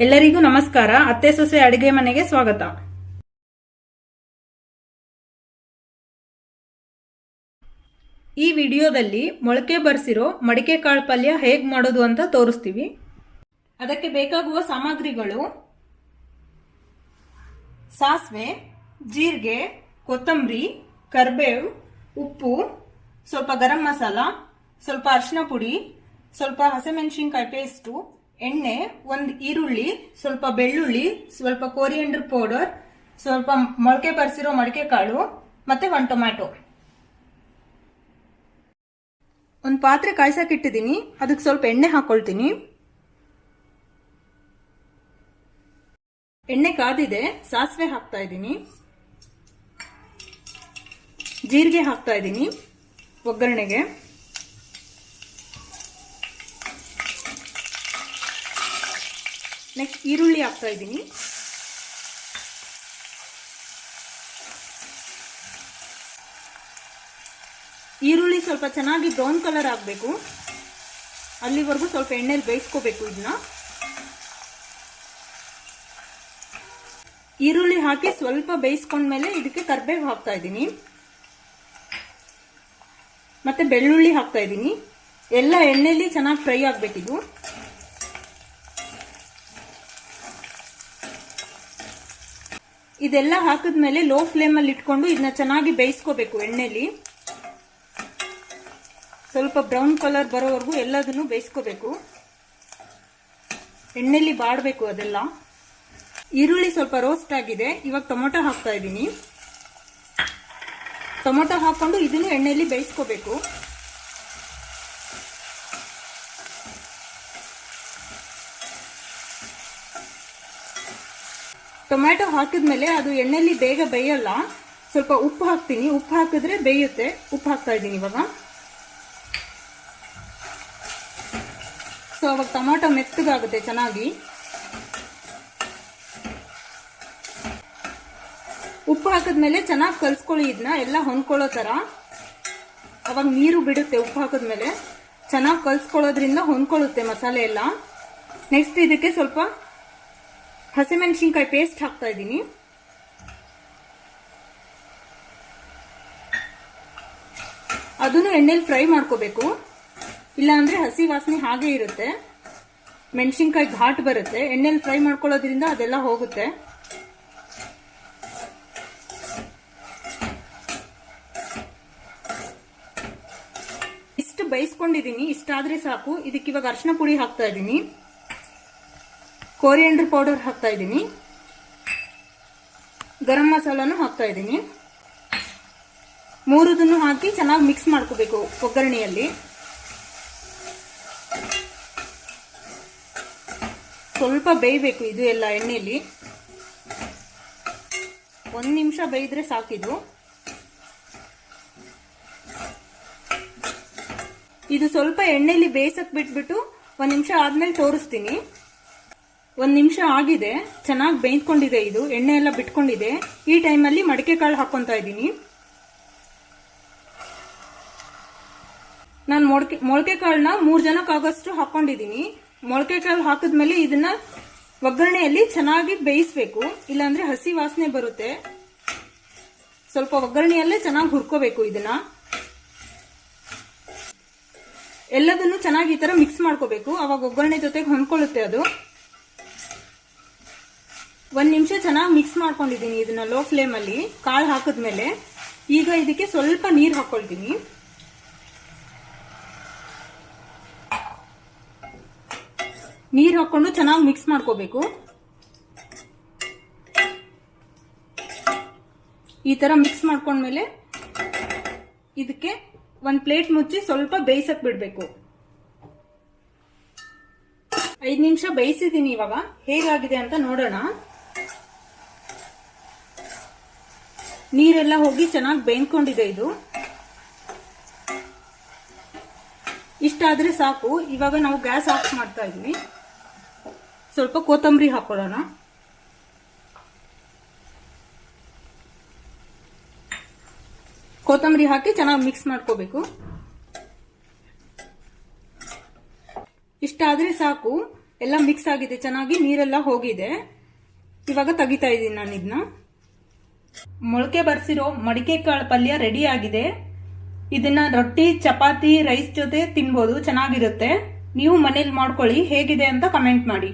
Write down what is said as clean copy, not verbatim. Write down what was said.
ಎಲ್ಲರಿಗೂ ನಮಸ್ಕಾರ. ಅತ್ತೆ ಸೊಸೆ ಅಡಿಗೆ ಮನೆಗೆ ಸ್ವಾಗತ. ಈ ವಿಡಿಯೋದಲ್ಲಿ ಮೊಳಕೆ ಬರ್ಸಿರೋ ಮಡಿಕೆ ಕಾಳು ಪಲ್ಯ ಹೇಗೆ ಮಾಡೋದು ಅಂತ ತೋರಿಸ್ತೀವಿ. ಅದಕ್ಕೆ ಬೇಕಾಗುವ ಸಾಮಗ್ರಿಗಳು: ಸಾಸಿವೆ, ಜೀರಿಗೆ, ಕೊತ್ತಂಬರಿ, ಕರಿಬೇವು, ಉಪ್ಪು, ಸ್ವಲ್ಪ ಗರಂ ಮಸಾಲ, ಸ್ವಲ್ಪ ಅರಿಶಿನ ಪುಡಿ, ಸ್ವಲ್ಪ ಹಸಿಮೆಣಸಿನಕಾಯಿ ಪೇಸ್ಟು, ಎಣ್ಣೆ, ಒಂದು ಈರುಳ್ಳಿ, ಸ್ವಲ್ಪ ಬೆಳ್ಳುಳ್ಳಿ, ಸ್ವಲ್ಪ ಕೊರಿಯಂಡರ್ ಪೌಡರ್, ಸ್ವಲ್ಪ ಮೊಳಕೆ ಬರ್ಸಿರೋ ಮಡಿಕೆ ಕಾಳು ಮತ್ತೆ ಒಂದು ಟೊಮ್ಯಾಟೊ. ಒಂದು ಪಾತ್ರೆ ಕಾಯ್ಸಕ್ಕೆ ಇಟ್ಟಿದ್ದೀನಿ. ಅದಕ್ಕೆ ಸ್ವಲ್ಪ ಎಣ್ಣೆ ಹಾಕೊಳ್ತೀನಿ. ಎಣ್ಣೆ ಕಾದಿದೆ. ಸಾಸಿವೆ ಹಾಕ್ತಾ ಇದ್ದೀನಿ, ಜೀರಿಗೆ ಹಾಕ್ತಾ ಇದ್ದೀನಿ ಒಗ್ಗರಣೆಗೆ. ನೆಕ್ಸ್ಟ್ ಈರುಳ್ಳಿ ಹಾಕ್ತಾ ಇದ್ದೀನಿ. ಈರುಳ್ಳಿ ಸ್ವಲ್ಪ ಚೆನ್ನಾಗಿ ಬ್ರೌನ್ ಕಲರ್ ಆಗಬೇಕು. ಅಲ್ಲಿವರೆಗೂ ಸ್ವಲ್ಪ ಎಣ್ಣೆಲಿ ಬೇಯಿಸ್ಕೋಬೇಕು ಇದನ್ನ. ಈರುಳ್ಳಿ ಹಾಕಿ ಸ್ವಲ್ಪ ಬೇಯಿಸ್ಕೊಂಡ್ಮೇಲೆ ಇದಕ್ಕೆ ಕರಿಬೇವು ಹಾಕ್ತಾ ಇದ್ದೀನಿ, ಮತ್ತೆ ಬೆಳ್ಳುಳ್ಳಿ ಹಾಕ್ತಾ ಇದ್ದೀನಿ. ಎಲ್ಲ ಎಣ್ಣೆಲಿ ಚೆನ್ನಾಗಿ ಫ್ರೈ ಆಗಬೇಕಿದು. ಇದೆಲ್ಲ ಹಾಕಿದ್ಮೇಲೆ ಲೋ ಫ್ಲೇಮ್ ಅಲ್ಲಿ ಇಟ್ಕೊಂಡು ಇದನ್ನ ಚೆನ್ನಾಗಿ ಬೇಯಿಸ್ಕೋಬೇಕು ಎಣ್ಣೆಲಿ. ಸ್ವಲ್ಪ ಬ್ರೌನ್ ಕಲರ್ ಬರೋವರೆಗೂ ಎಲ್ಲದನ್ನು ಬೇಯಿಸ್ಕೋಬೇಕು. ಎಣ್ಣೆಲಿ ಬಾಡಬೇಕು ಅದೆಲ್ಲ. ಈರುಳ್ಳಿ ಸ್ವಲ್ಪ ರೋಸ್ಟ್ ಆಗಿದೆ. ಇವಾಗ ಟೊಮೊಟೊ ಹಾಕ್ತಾ ಇದ್ದೀನಿ. ಟೊಮೊಟೊ ಹಾಕೊಂಡು ಇದನ್ನು ಎಣ್ಣೆಲಿ ಬೇಯಿಸ್ಕೋಬೇಕು. ಟೊಮ್ಯಾಟೊ ಹಾಕಿದ್ಮೇಲೆ ಅದು ಎಣ್ಣೆಲಿ ಬೇಗ ಬೇಯಲ್ಲ. ಸ್ವಲ್ಪ ಉಪ್ಪು ಹಾಕ್ತೀನಿ. ಉಪ್ಪು ಹಾಕಿದ್ರೆ ಬೇಯುತ್ತೆ. ಉಪ್ಪು ಹಾಕ್ತಾ ಇದ್ದೀನಿ ಇವಾಗ. ಸೊ ಅವಾಗ ಟೊಮ್ಯಾಟೊ ಮೆತ್ತಗಾಗುತ್ತೆ ಚೆನ್ನಾಗಿ. ಉಪ್ಪು ಹಾಕಿದ್ಮೇಲೆ ಚೆನ್ನಾಗಿ ಕಲ್ಸ್ಕೊಳ್ಳಿ ಇದನ್ನ, ಎಲ್ಲ ಹೊಂದ್ಕೊಳ್ಳೋ ತರ. ಅವಾಗ ನೀರು ಬಿಡುತ್ತೆ. ಉಪ್ಪು ಹಾಕಿದ್ಮೇಲೆ ಚೆನ್ನಾಗಿ ಕಲ್ಸ್ಕೊಳ್ಳೋದ್ರಿಂದ ಹೊಂದ್ಕೊಳ್ಳುತ್ತೆ ಮಸಾಲೆ ಎಲ್ಲ. ನೆಕ್ಸ್ಟ್ ಇದಕ್ಕೆ ಸ್ವಲ್ಪ ಹಸಿಮೆಣಸಿನಕಾಯಿ ಪೇಸ್ಟ್ ಹಾಕ್ತಾ ಇದ್ದೀನಿ. ಅದನ್ನು ಎಣ್ಣೆಲಿ ಫ್ರೈ ಮಾಡ್ಕೋಬೇಕು, ಇಲ್ಲ ಅಂದ್ರೆ ಹಸಿ ವಾಸನೆ ಹಾಗೆ ಇರುತ್ತೆ. ಮೆಣಸಿನ್ಕಾಯಿ ಘಾಟ್ ಬರುತ್ತೆ. ಎಣ್ಣೆಲಿ ಫ್ರೈ ಮಾಡ್ಕೊಳ್ಳೋದ್ರಿಂದ ಅದೆಲ್ಲ ಹೋಗುತ್ತೆ. ಇಷ್ಟು ಬೇಯಿಸ್ಕೊಂಡಿದ್ದೀನಿ. ಇಷ್ಟಾದ್ರೆ ಸಾಕು. ಇದಕ್ಕೆ ಇವಾಗ ಅರಿಶಿನ ಪುಡಿ ಹಾಕ್ತಾ ಇದ್ದೀನಿ, ಕೊರಿಯಂಡರ್ ಪೌಡರ್ ಹಾಕ್ತಾ ಇದ್ದೀನಿ, ಗರಂ ಮಸಾಲಾನು ಹಾಕ್ತಾ ಇದ್ದೀನಿ. ಮೂರದನ್ನು ಹಾಕಿ ಚೆನ್ನಾಗಿ ಮಿಕ್ಸ್ ಮಾಡ್ಕೋಬೇಕು ಒಗ್ಗರಣೆಯಲ್ಲಿ. ಸ್ವಲ್ಪ ಬೇಯಬೇಕು ಇದು ಎಲ್ಲ ಎಣ್ಣೆಯಲ್ಲಿ. 1 ನಿಮಿಷ ಬೇಯಿದ್ರೆ ಸಾಕಿದು. ಇದು ಸ್ವಲ್ಪ ಎಣ್ಣೆಯಲ್ಲಿ ಬೇಯಿಸಕ್ ಬಿಟ್ಬಿಟ್ಟು 1 ನಿಮಿಷ ಆದ್ಮೇಲೆ ತೋರಿಸ್ತೀನಿ. 1 ನಿಮಿಷ ಆಗಿದೆ. ಚೆನ್ನಾಗಿ ಬೇಯ್ಕೊಂಡಿದೆ. ಇದು ಎಣ್ಣೆ ಎಲ್ಲ ಬಿಟ್ಕೊಂಡಿದೆ. ಈ ಟೈಮಲ್ಲಿ ಮಡಿಕೆ ಕಾಳು ಹಾಕೊಂತ ಇದ್ದೀನಿ. ನಾನು ಮೊಳಕೆ ಕಾಳನ್ನ 3 ಜನಕ್ಕಾಗಷ್ಟು ಹಾಕೊಂಡಿದ್ದೀನಿ. ಮೊಳಕೆ ಕಾಳು ಹಾಕಿದ್ಮೇಲೆ ಇದನ್ನ ಒಗ್ಗರಣೆಯಲ್ಲಿ ಚೆನ್ನಾಗಿ ಬೇಯಿಸ್ಬೇಕು, ಇಲ್ಲಾಂದ್ರೆ ಹಸಿ ವಾಸನೆ ಬರುತ್ತೆ. ಸ್ವಲ್ಪ ಒಗ್ಗರಣೆಯಲ್ಲೇ ಚೆನ್ನಾಗಿ ಹುರ್ಕೋಬೇಕು ಇದನ್ನ. ಎಲ್ಲದನ್ನು ಚೆನ್ನಾಗಿ ಈ ತರ ಮಿಕ್ಸ್ ಮಾಡ್ಕೋಬೇಕು. ಅವಾಗ ಒಗ್ಗರಣೆ ಜೊತೆಗೆ ಹೊಂದ್ಕೊಳ್ಳುತ್ತೆ ಅದು. 1 ನಿಮಿಷ ಚೆನ್ನಾಗಿ ಮಿಕ್ಸ್ ಮಾಡ್ಕೊಂಡಿದ್ದೀನಿ ಇದನ್ನ ಲೋ ಫ್ಲೇಮ್ ಅಲ್ಲಿ ಕಾಳು ಹಾಕಿದ್ಮೇಲೆ. ಈಗ ಇದಕ್ಕೆ ಸ್ವಲ್ಪ ನೀರು ಹಾಕೊಳ್ತೀನಿ. ನೀರು ಹಾಕೊಂಡು ಚೆನ್ನಾಗಿ ಮಿಕ್ಸ್ ಮಾಡ್ಕೋಬೇಕು. ಈ ತರ ಮಿಕ್ಸ್ ಮಾಡ್ಕೊಂಡ್ಮೇಲೆ ಇದಕ್ಕೆ ಒಂದು ಪ್ಲೇಟ್ ಮುಚ್ಚಿ ಸ್ವಲ್ಪ ಬೇಯಿಸಕ್ ಬಿಡ್ಬೇಕು. 5 ನಿಮಿಷ ಬೇಯಿಸಿದೀನಿ. ಇವಾಗ ಹೇಗಾಗಿದೆ ಅಂತ ನೋಡೋಣ. ನೀರೆಲ್ಲ ಹೋಗಿ ಚೆನ್ನಾಗಿ ಬೇಯ್ಕೊಂಡಿದೆ ಇದು. ಇಷ್ಟಾದ್ರೆ ಸಾಕು. ಇವಾಗ ನಾವು ಗ್ಯಾಸ್ ಆಫ್ ಮಾಡ್ತಾ ಇದೀವಿ. ಸ್ವಲ್ಪ ಕೊತ್ತಂಬರಿ ಹಾಕೊಳ್ಳೋಣ. ಕೊತ್ತಂಬರಿ ಹಾಕಿ ಚೆನ್ನಾಗಿ ಮಿಕ್ಸ್ ಮಾಡ್ಕೋಬೇಕು. ಇಷ್ಟಾದ್ರೆ ಸಾಕು. ಎಲ್ಲ ಮಿಕ್ಸ್ ಆಗಿದೆ ಚೆನ್ನಾಗಿ, ನೀರೆಲ್ಲ ಹೋಗಿದೆ. ಇವಾಗ ತೆಗಿತಾ ಇದ್ದೀನಿ ನಾನು ಇದನ್ನ. ಮೊಳಕೆ ಬರ್ಸಿರೋ ಮಡಿಕೆ ಕಾಳು ಪಲ್ಯ ರೆಡಿ ಆಗಿದೆ. ಇದನ್ನ ರೊಟ್ಟಿ, ಚಪಾತಿ, ರೈಸ್ ಜೊತೆ ತಿನ್ಬೋದು, ಚೆನ್ನಾಗಿರುತ್ತೆ. ನೀವು ಮನೇಲಿ ಮಾಡ್ಕೊಳ್ಳಿ, ಹೇಗಿದೆ ಅಂತ ಕಮೆಂಟ್ ಮಾಡಿ.